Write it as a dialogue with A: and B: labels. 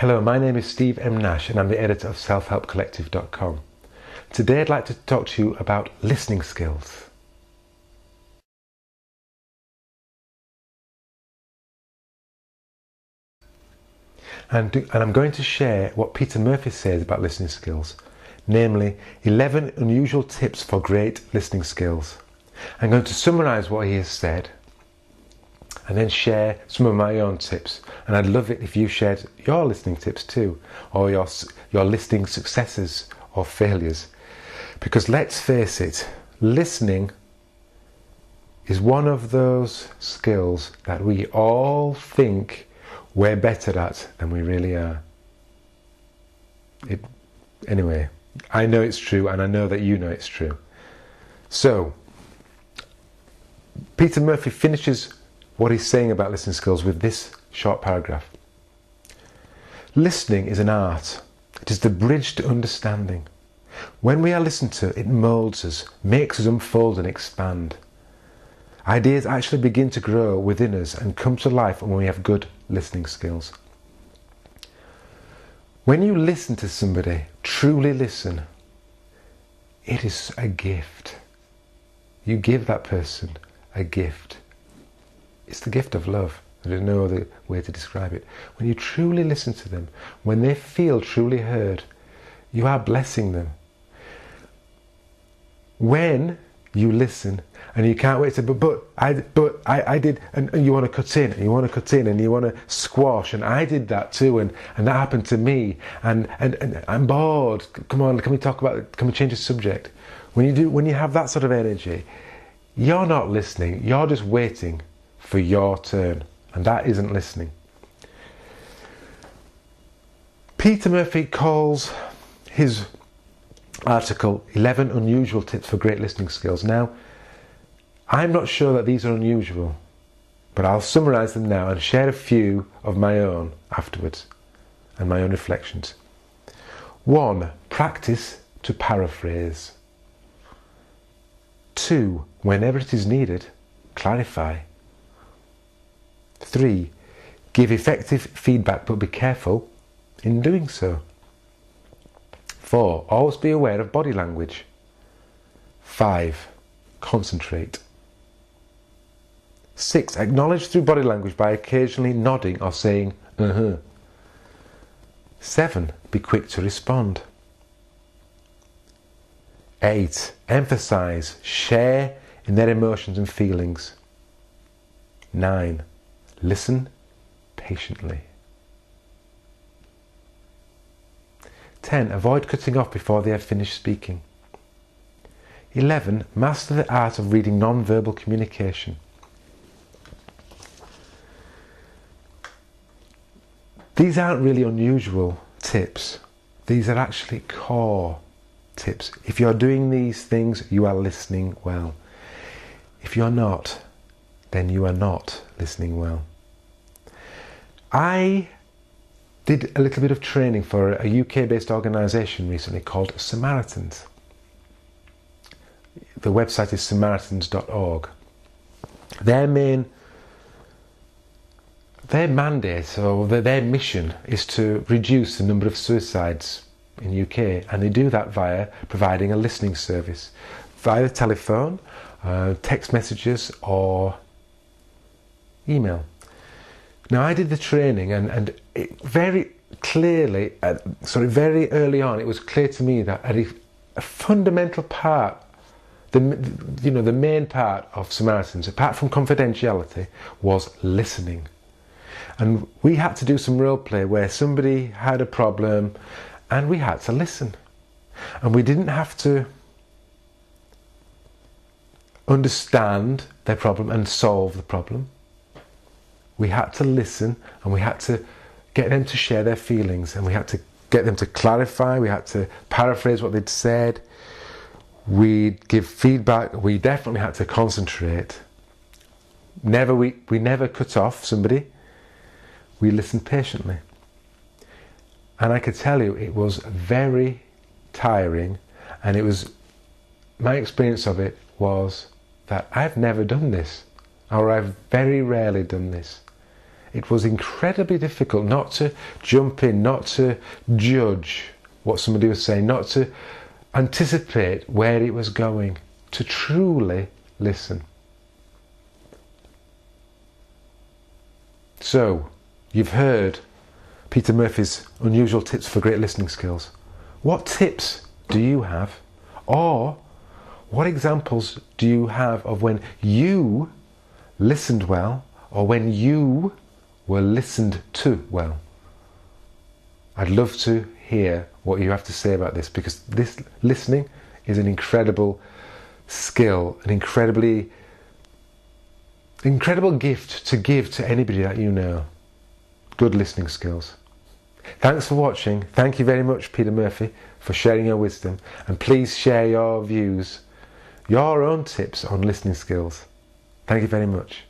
A: Hello, my name is Steve M. Nash and I'm the editor of selfhelpcollective.com. Today I'd like to talk to you about listening skills. And I'm going to share what Peter Murphy says about listening skills, namely 11 unusual tips for great listening skills. I'm going to summarize what he has said and then share some of my own tips. And I'd love it if you shared your listening tips too, or your listening successes or failures. Because let's face it, listening is one of those skills that we all think we're better at than we really are. Anyway, I know it's true, and I know that you know it's true. So, Peter Murphy finishes what he's saying about listening skills with this short paragraph. Listening is an art. It is the bridge to understanding. When we are listened to, it molds us, makes us unfold and expand. Ideas actually begin to grow within us and come to life when we have good listening skills. When you listen to somebody, truly listen, it is a gift. You give that person a gift. It's the gift of love. There's no other way to describe it. When you truly listen to them, when they feel truly heard, you are blessing them. When you listen and you can't wait to, but I did, and you want to cut in, and you want to cut in, and you want to squash, and I did that too, and that happened to me, and I'm bored. Come on, can we talk about it? Can we change the subject? When you have that sort of energy, you're not listening. You're just waiting for your turn, and that isn't listening. Peter Murphy calls his article 11 Unusual Tips for Great Listening Skills. Now, I'm not sure that these are unusual, but I'll summarize them now and share a few of my own afterwards and my own reflections. 1. Practice to paraphrase. 2. Whenever it is needed, clarify. 3. Give effective feedback, but be careful in doing so. 4. Always be aware of body language. 5. Concentrate. 6. Acknowledge through body language by occasionally nodding or saying, 7. Be quick to respond. 8. Emphasize, share in their emotions and feelings. 9. Listen patiently. 10. Avoid cutting off before they have finished speaking. 11. Master the art of reading non-verbal communication. These aren't really unusual tips. These are actually core tips. If you're doing these things, you are listening well. If you're not, then you are not listening well. I did a little bit of training for a UK-based organisation recently called Samaritans. The website is samaritans.org. Their mandate, or their mission, is to reduce the number of suicides in the UK, and they do that via providing a listening service via telephone, text messages or email. Now, I did the training, and very early on, it was clear to me that a fundamental part, the main part of Samaritans, apart from confidentiality, was listening. And we had to do some role play where somebody had a problem, and we had to listen. And we didn't have to understand their problem and solve the problem. We had to listen, and we had to get them to share their feelings, and we had to get them to clarify, we had to paraphrase what they'd said, we'd give feedback, we definitely had to concentrate. We never cut off somebody, we listened patiently. And I could tell you it was very tiring, and my experience of it was that I've never done this, or I've very rarely done this. it was incredibly difficult not to jump in, not to judge what somebody was saying, not to anticipate where it was going, to truly listen. So, you've heard Peter Murphy's unusual tips for great listening skills. What tips do you have? Or what examples do you have of when you listened well, or when you were listened to well? I'd love to hear what you have to say about this, because this listening is an incredible skill, an incredible gift to give to anybody that you know. Good listening skills. Thanks for watching. Thank you very much, Peter Murphy, for sharing your wisdom, and please share your views, your own tips on listening skills. Thank you very much.